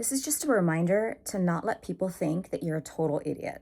This is just a reminder to not let people think that you're a total idiot.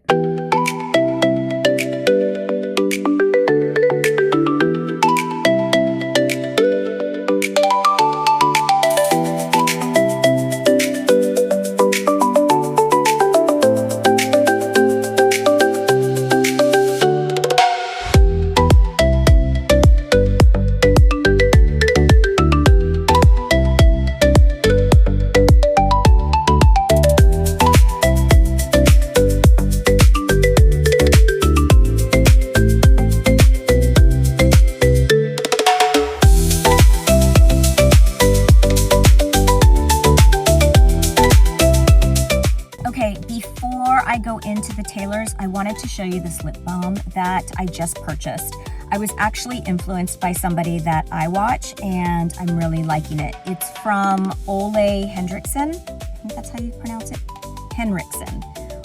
Before I go into the tailors, I wanted to show you this lip balm that I just purchased. I was actually influenced by somebody that I watch and I'm really liking it. It's from Ole Henriksen. I think that's how you pronounce it. Henriksen.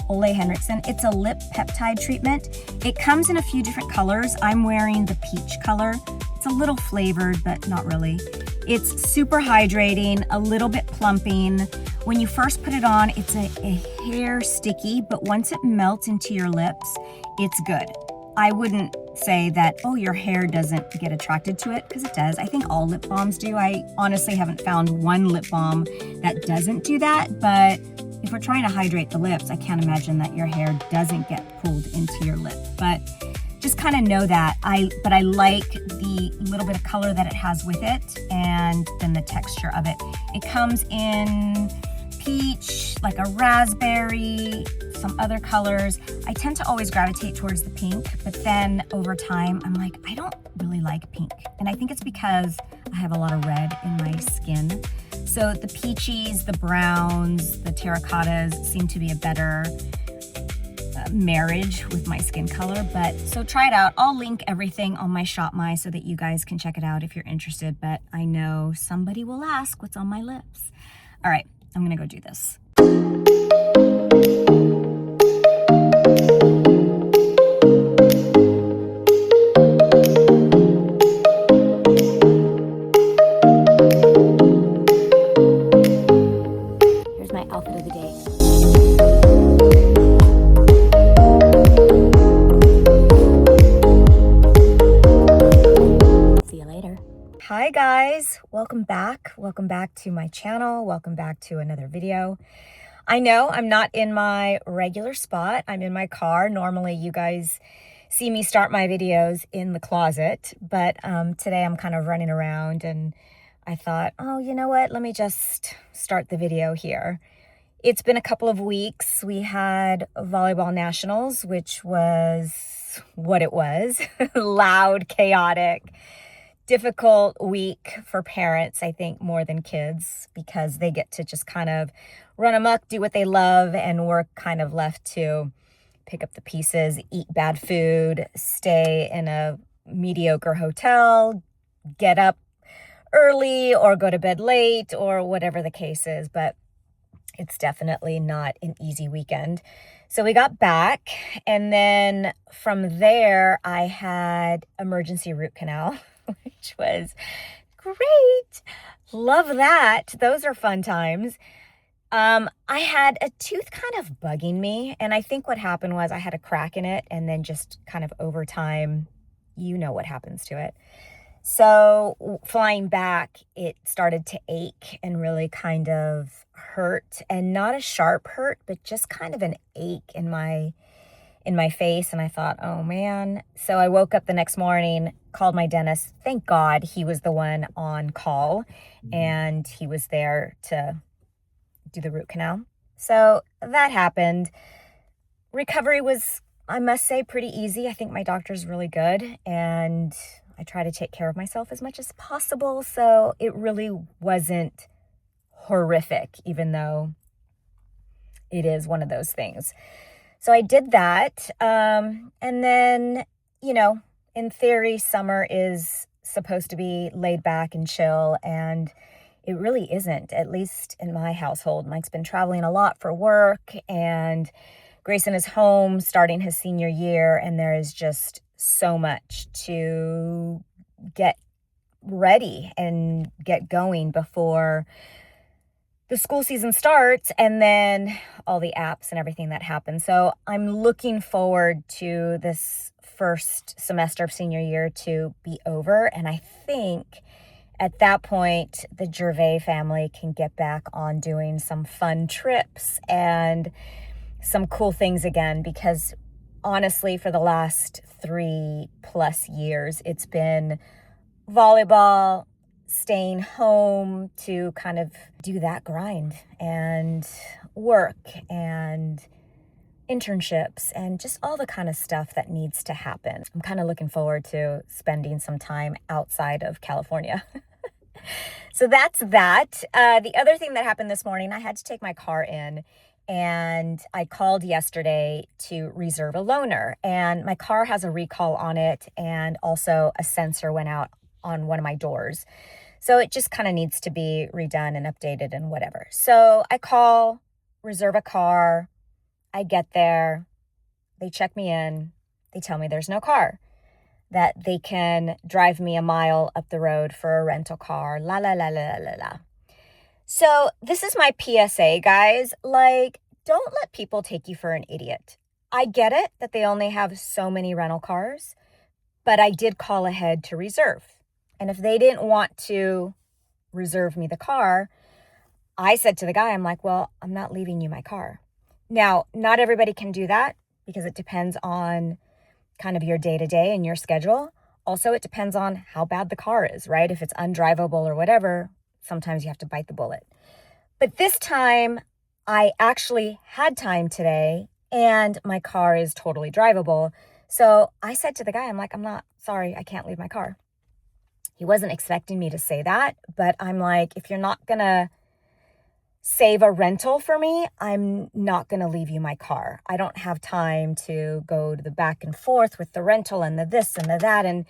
Ole Henriksen. It's a lip peptide treatment. It comes in a few different colors. I'm wearing the peach color. It's a little flavored, but not really. It's super hydrating, a little bit plumping. When you first put it on, it's a hair sticky, but once it melts into your lips, it's good. I wouldn't say that, oh, your hair doesn't get attracted to it, because it does. I think all lip balms do. I honestly haven't found one lip balm that doesn't do that, but if we're trying to hydrate the lips, I can't imagine that your hair doesn't get pulled into your lip. But just kind of know that. But I like the little bit of color that it has with it and then the texture of it. It comes in peach, like a raspberry, some other colors. I tend to always gravitate towards the pink, but then over time, I'm like, I don't really like pink. And I think it's because I have a lot of red in my skin. So the peachies, the browns, the terracottas seem to be a better marriage with my skin color. But so try it out. I'll link everything on my Shop My so that you guys can check it out if you're interested. But I know somebody will ask what's on my lips. All right, I'm gonna go do this. Here's my outfit of the day. Hi guys, welcome back to my channel, welcome back to another video. I know I'm not in my regular spot, I'm in my car. Normally you guys see me start my videos in the closet, but today I'm kind of running around and I thought, oh, you know what, let me just start the video here. It's been a couple of weeks. We had volleyball nationals, which was what it was. Loud, chaotic, difficult week for parents, I think, more than kids, because they get to just kind of run amok, do what they love, and we're kind of left to pick up the pieces, eat bad food, stay in a mediocre hotel, get up early or go to bed late or whatever the case is. But it's definitely not an easy weekend. So we got back, and then from there I had emergency root canal, which was great. Love that. Those are fun times. I had a tooth kind of bugging me, and I think what happened was I had a crack in it, and then just kind of over time, you know what happens to it. So flying back, it started to ache and really kind of hurt, and not a sharp hurt, but just kind of an ache in my face. And I thought, oh man. So I woke up the next morning, called my dentist. Thank God he was the one on call and he was there to do the root canal. So that happened. Recovery was, I must say, pretty easy. I think my doctor's really good and I try to take care of myself as much as possible. So it really wasn't horrific, even though it is one of those things. So I did that. And then, you know, in theory, summer is supposed to be laid back and chill, and it really isn't, at least in my household. Mike's been traveling a lot for work, and Grayson is home starting his senior year, and there is just so much to get ready and get going before the school season starts, and then all the apps and everything that happens. So I'm looking forward to this first semester of senior year to be over. And I think at that point, the Gervais family can get back on doing some fun trips and some cool things again, because honestly, for the last 3+ years, it's been volleyball, staying home to kind of do that grind and work and internships and just all the kind of stuff that needs to happen. I'm kind of looking forward to spending some time outside of California. So that's that. The other thing that happened this morning, I had to take my car in, and I called yesterday to reserve a loaner, and my car has a recall on it, and also a sensor went out on one of my doors. So it just kind of needs to be redone and updated and whatever. So I call, reserve a car. I get there. They check me in. They tell me there's no car, that they can drive me a mile up the road for a rental car. La, la, la, la, la, la. So this is my PSA, guys. Like, don't let people take you for an idiot. I get it that they only have so many rental cars, but I did call ahead to reserve. And if they didn't want to reserve me the car, I said to the guy, I'm like, well, I'm not leaving you my car. Now, not everybody can do that because it depends on kind of your day-to-day and your schedule. Also, it depends on how bad the car is, right? If it's undrivable or whatever, sometimes you have to bite the bullet. But this time, I actually had time today and my car is totally drivable. So I said to the guy, I'm like, I'm not sorry, I can't leave my car. He wasn't expecting me to say that, but I'm like, if you're not going to save a rental for me, I'm not going to leave you my car. I don't have time to go to the back and forth with the rental and the this and the that. And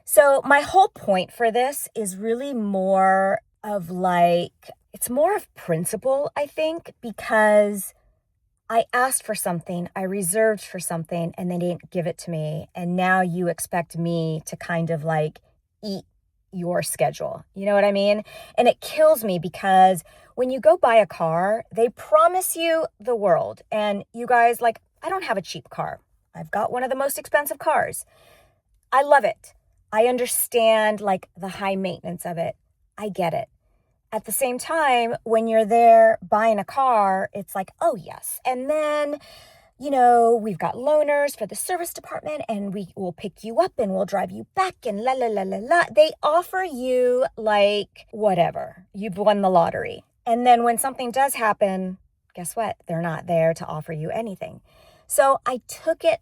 so my whole point for this is really more of like, it's more of principle, I think, because I asked for something, I reserved for something, and they didn't give it to me. And now you expect me to kind of like eat your schedule. You know what I mean? And it kills me because when you go buy a car, they promise you the world. And you guys, like, I don't have a cheap car. I've got one of the most expensive cars. I love it. I understand like the high maintenance of it. I get it. At the same time, when you're there buying a car, it's like, oh yes. And then, you know, we've got loaners for the service department and we will pick you up and we'll drive you back and la, la, la, la, la. They offer you like whatever. You've won the lottery. And then when something does happen, guess what? They're not there to offer you anything. So I took it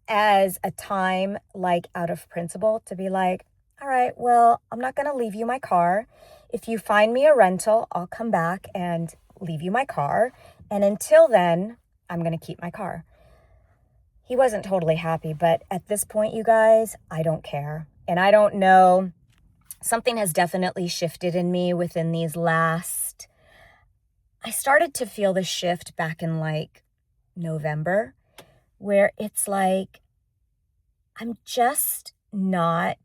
as a time like out of principle to be like, all right, well, I'm not going to leave you my car. If you find me a rental, I'll come back and leave you my car. And until then, I'm going to keep my car. He wasn't totally happy, but at this point, you guys, I don't care. And I don't know, something has definitely shifted in me within these last, I started to feel the shift back in like November, where it's like, I'm just not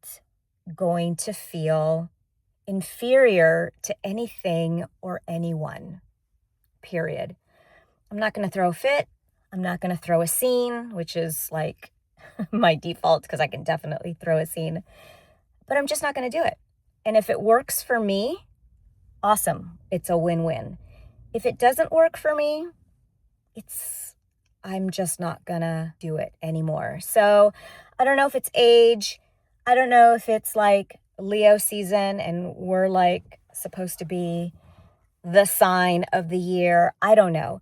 going to feel inferior to anything or anyone, period. I'm not going to throw a fit. I'm not going to throw a scene, which is like my default because I can definitely throw a scene, but I'm just not going to do it. And if it works for me, awesome. It's a win-win. If it doesn't work for me, I'm just not going to do it anymore. So I don't know if it's age. I don't know if it's like Leo season and we're like supposed to be the sign of the year. I don't know.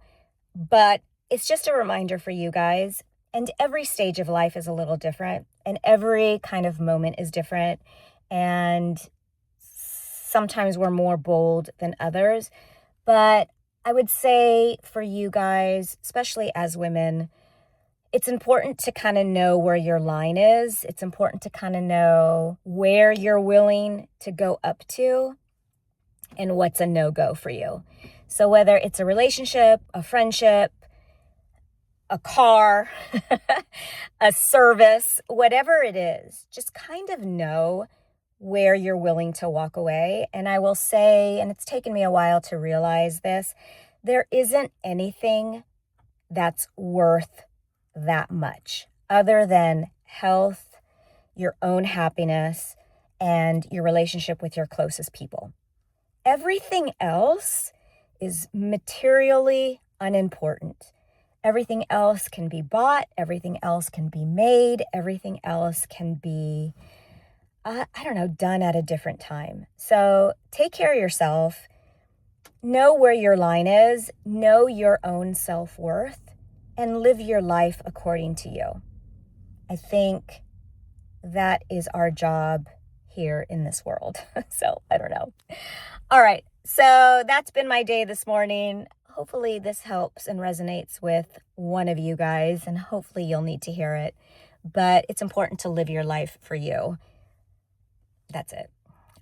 But it's just a reminder for you guys. And every stage of life is a little different. And every kind of moment is different. And sometimes we're more bold than others. But I would say for you guys, especially as women, it's important to kind of know where your line is. It's important to kind of know where you're willing to go up to and what's a no-go for you. So whether it's a relationship, a friendship, a car, a service, whatever it is, just kind of know where you're willing to walk away. And I will say, and it's taken me a while to realize this, there isn't anything that's worth that much other than health, your own happiness, and your relationship with your closest people. Everything else is materially unimportant. Everything else can be bought, everything else can be made, everything else can be, done at a different time. So take care of yourself. Know where your line is, know your own self-worth, and live your life according to you. I think that is our job here in this world. So I don't know. All right. So that's been my day this morning. Hopefully this helps and resonates with one of you guys, and hopefully you'll need to hear it. But it's important to live your life for you. That's it.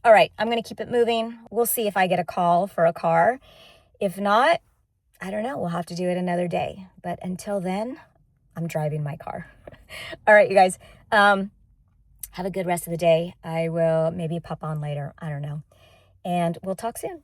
All right, I'm going to keep it moving. We'll see if I get a call for a car. If not, I don't know. We'll have to do it another day. But until then, I'm driving my car. All right, you guys. Have a good rest of the day. I will maybe pop on later. I don't know. And we'll talk soon.